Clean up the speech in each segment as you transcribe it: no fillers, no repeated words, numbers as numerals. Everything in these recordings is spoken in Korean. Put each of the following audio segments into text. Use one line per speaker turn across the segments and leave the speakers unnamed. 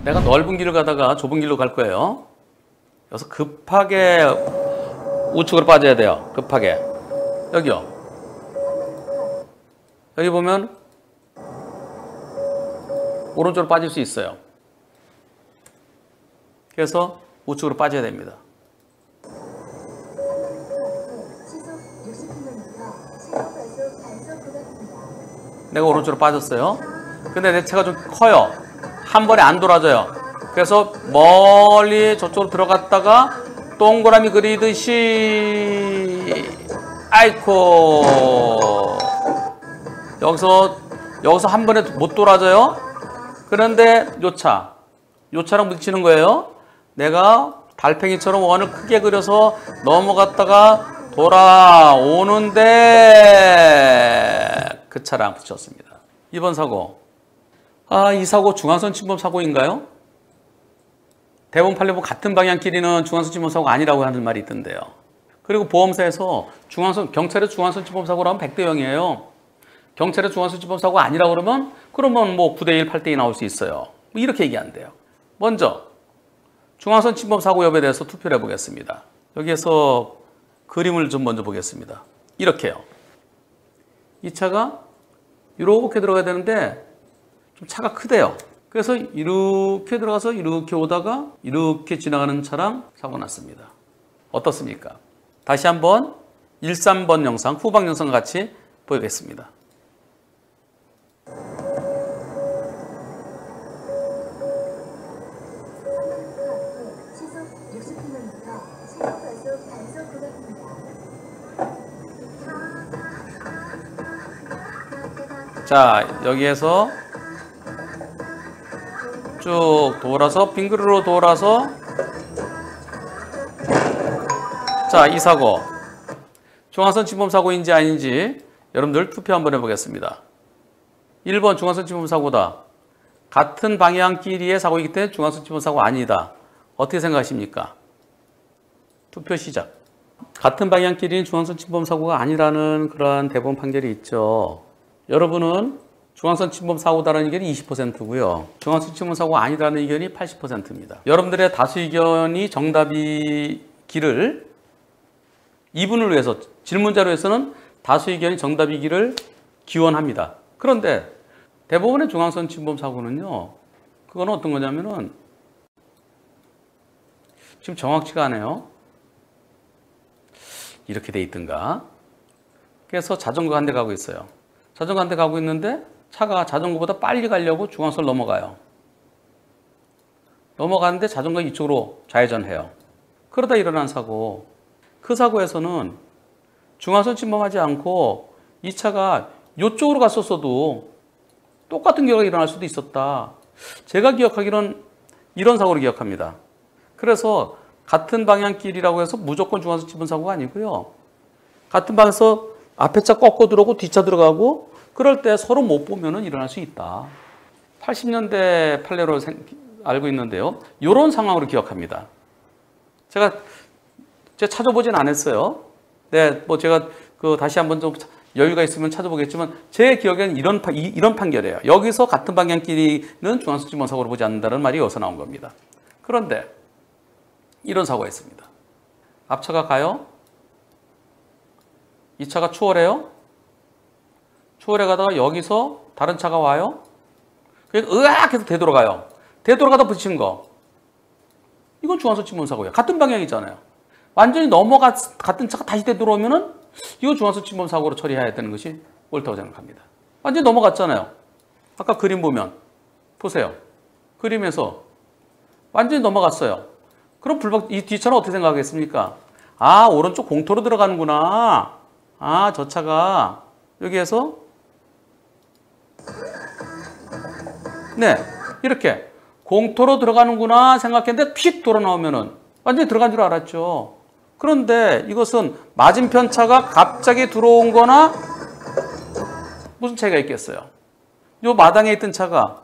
내가 넓은 길을 가다가 좁은 길로 갈 거예요. 여기서 급하게 우측으로 빠져야 돼요. 급하게. 여기요. 여기 보면 오른쪽으로 빠질 수 있어요. 그래서 우측으로 빠져야 됩니다. 내가 오른쪽으로 빠졌어요. 근데 내 차가 좀 커요. 한 번에 안 돌아져요. 그래서 멀리 저쪽으로 들어갔다가 동그라미 그리듯이 아이코 여기서 한 번에 못 돌아져요. 그런데 요 차랑 부딪히는 거예요. 내가 달팽이처럼 원을 크게 그려서 넘어갔다가 돌아오는데 그 차랑 부딪혔습니다. 이번 사고. 이 사고 중앙선 침범 사고인가요? 대법원 판례 같은 방향끼리는 중앙선 침범 사고가 아니라고 하는 말이 있던데요. 그리고 보험사에서 경찰의 중앙선 침범 사고라면 100대 0이에요. 경찰의 중앙선 침범 사고가 아니라고 그러면 뭐 9대 1, 8대 2 나올 수 있어요. 뭐 이렇게 얘기한대요. 먼저 중앙선 침범 사고 여부에 대해서 투표를 해보겠습니다. 여기에서 그림을 좀 먼저 보겠습니다. 이렇게요. 이 차가 이렇게 들어가야 되는데 좀 차가 크대요. 그래서 이렇게 들어가서 이렇게 오다가 이렇게 지나가는 차랑 사고 났습니다. 어떻습니까? 다시 한번 13번 영상, 후방 영상 같이 보이겠습니다. 자, 여기에서 쭉 돌아서 빙그르르 돌아서 자, 이 사고 중앙선 침범 사고인지 아닌지 여러분들 투표 한번 해보겠습니다. 1번 중앙선 침범 사고다. 같은 방향끼리의 사고이기 때문에 중앙선 침범 사고 아니다. 어떻게 생각하십니까? 투표 시작. 같은 방향끼리는 중앙선 침범 사고가 아니라는 그러한 대법원 판결이 있죠. 여러분은 중앙선 침범 사고다라는 의견이 20%고요. 중앙선 침범 사고가 아니라는 의견이 80%입니다. 여러분들의 다수 의견이 정답이기를 이분을 위해서 질문자로에서는 다수 의견이 정답이기를 기원합니다. 그런데 대법원의 중앙선 침범 사고는요. 그건 어떤 거냐면은 지금 정확치가 않아요. 이렇게 돼 있던가. 그래서 자전거 한 대 가고 있어요. 자전거 한 대 가고 있는데 차가 자전거보다 빨리 가려고 중앙선을 넘어가요. 넘어가는데 자전거가 이쪽으로 좌회전해요. 그러다 일어난 사고. 그 사고에서는 중앙선 침범하지 않고 이 차가 이쪽으로 갔었어도 똑같은 경우가 일어날 수도 있었다. 제가 기억하기로는 이런 사고를 기억합니다. 그래서 같은 방향길이라고 해서 무조건 중앙선 침범 사고가 아니고요. 같은 방에서 앞에 차 꺾고 들어오고 뒤차 들어가고 그럴 때 서로 못 보면은 일어날 수 있다. 80년대 판례로 알고 있는데요. 이런 상황으로 기억합니다. 제가 찾아보진 않았어요. 네, 뭐 제가 다시 한번 좀 여유가 있으면 찾아보겠지만 제 기억에는 이런 판결이에요. 여기서 같은 방향끼리는 중앙선 침범 사고를 보지 않는다는 말이 여기서 나온 겁니다. 그런데 이런 사고가 있습니다. 앞차가 가요. 이 차가 추월해요. 추월해 가다가 여기서 다른 차가 와요. 그래서 으악 해서 되돌아가요. 되돌아가다 부딪힌 거. 이건 중앙선 침범 사고예요. 같은 방향이잖아요. 완전히 같은 차가 다시 되돌아오면은 이거 중앙선 침범 사고로 처리해야 되는 것이 옳다고 생각합니다. 완전히 넘어갔잖아요. 아까 그림 보면 보세요. 그림에서 완전히 넘어갔어요. 그럼 이 뒷차는 어떻게 생각하겠습니까? 오른쪽 공터로 들어가는구나. 저 차가 여기에서 네, 이렇게 공터로 들어가는구나 생각했는데 픽 돌아 나오면은 완전히 들어간 줄 알았죠. 그런데 이것은 맞은편 차가 갑자기 들어온 거나 무슨 차이가 있겠어요? 요 마당에 있던 차가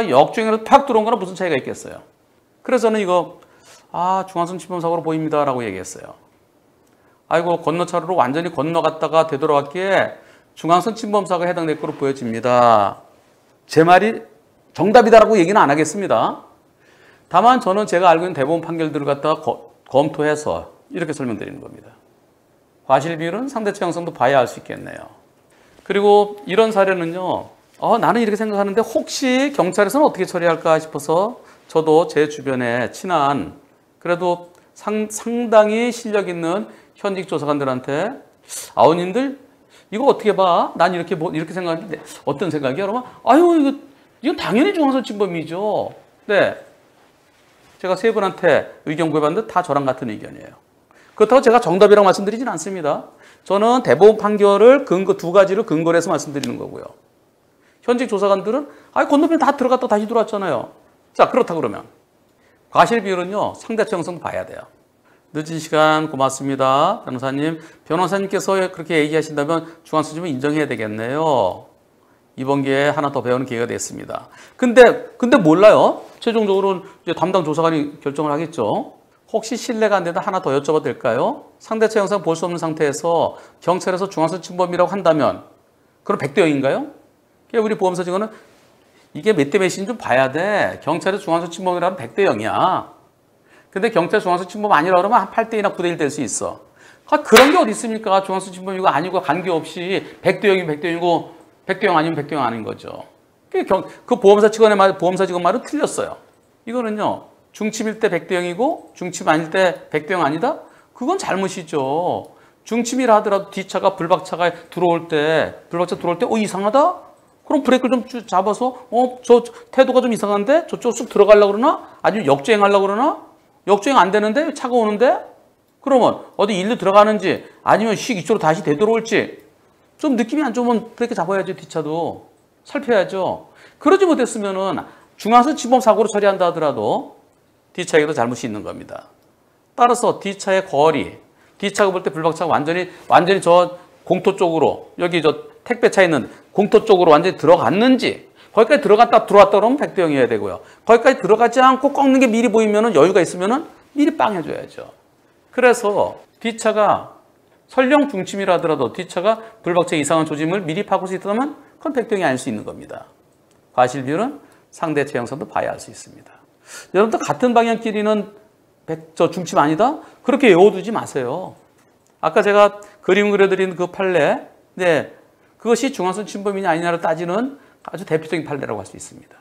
역주행으로 팍 들어온 거나 무슨 차이가 있겠어요? 그래서 저는 이거 중앙선 침범 사고로 보입니다 라고 얘기했어요. 아이고 건너차로로 완전히 건너갔다가 되돌아왔기에 중앙선 침범사고에 해당될 것으로 보여집니다. 제 말이 정답이다라고 얘기는 안 하겠습니다. 다만 저는 제가 알고 있는 대법원 판결들을 갖다가 검토해서 이렇게 설명드리는 겁니다. 과실 비율은 상대체 형성도 봐야 알 수 있겠네요. 그리고 이런 사례는요. 나는 이렇게 생각하는데 혹시 경찰에서는 어떻게 처리할까 싶어서 저도 제 주변에 친한 그래도 상당히 실력 있는 현직 조사관들한테 아우님들 이거 어떻게 봐? 난 이렇게 생각하는데 어떤 생각이야? 그러면 이건 당연히 중앙선 침범이죠. 네. 제가 세 분한테 의견 구해봤는데 다 저랑 같은 의견이에요. 그렇다고 제가 정답이라고 말씀드리진 않습니다. 저는 대법원 판결을 두 가지를 근거로 해서 말씀드리는 거고요. 현직 조사관들은 건너편 다 들어갔다 다시 들어왔잖아요. 자, 그렇다 그러면 과실 비율은요. 상대체 형성도 봐야 돼요. 늦은 시간 고맙습니다. 변호사님. 변호사님께서 그렇게 얘기하신다면 중앙선 침범 인정해야 되겠네요. 이번 기회에 하나 더 배우는 기회가 됐습니다. 근데 몰라요. 최종적으로는 이제 담당 조사관이 결정을 하겠죠. 혹시 신뢰가 안 된다 하나 더 여쭤봐도 될까요? 상대체 형성 볼 수 없는 상태에서 경찰에서 중앙선 침범이라고 한다면 그럼 100대 0인가요? 우리 보험사 증언은 이게 몇 대 몇인지 좀 봐야 돼. 경찰에서 중앙선 침범이라면 100대 0이야. 근데 경찰 중앙선 침범 아니라고 그러면 한 8대 2나 9대 1 될 수 있어. 그런 게 어디 있습니까? 중앙선 침범이고 아니고 관계없이 100대 0이면 100대 0이고 100대 0 아니면 100대 0 아닌 거죠. 그 보험사 직원 말은 틀렸어요. 이거는요. 중침일 때 100대 0이고 중침 아닐 때 100대 0 아니다? 그건 잘못이죠. 중침이라 하더라도 뒤차가 불박차 들어올 때 이상하다? 그럼 브레이크를 좀 잡아서 저 태도가 좀 이상한데? 저쪽 쑥 들어가려고 그러나? 아니면 역주행하려고 그러나? 역주행 안 되는데? 차가 오는데? 그러면 어디 일로 들어가는지 아니면 이쪽으로 다시 되돌아올지 좀 느낌이 안 좋으면 브레이크 잡아야죠. 뒤차도. 살펴야죠. 그러지 못했으면은 중앙선 침범 사고로 처리한다 하더라도 뒤차에게도 잘못이 있는 겁니다. 따라서 뒤차의 거리, 뒤차가 볼 때 불박차가 완전히 저 공토 쪽으로 여기 저 택배차 있는 공토 쪽으로 완전히 들어갔는지 거기까지 들어갔다 들어왔다 그러면 100대 0이어야 되고요. 거기까지 들어가지 않고 꺾는 게 미리 보이면은 여유가 있으면은 미리 빵 해줘야죠. 그래서 뒤차가 설령 중침이라 하더라도 뒤차가 불박차 이상한 조짐을 미리 파고올 수 있다면 그건 100대 0이 아닐 수 있는 겁니다. 과실 비율은 상대체 형성도 봐야 할 수 있습니다. 여러분들 같은 방향끼리는 중침 아니다? 그렇게 외워두지 마세요. 아까 제가 그림 그려드린 그 판례, 네, 그것이 중앙선 침범이냐 아니냐를 따지는 아주 대표적인 판례라고 할 수 있습니다.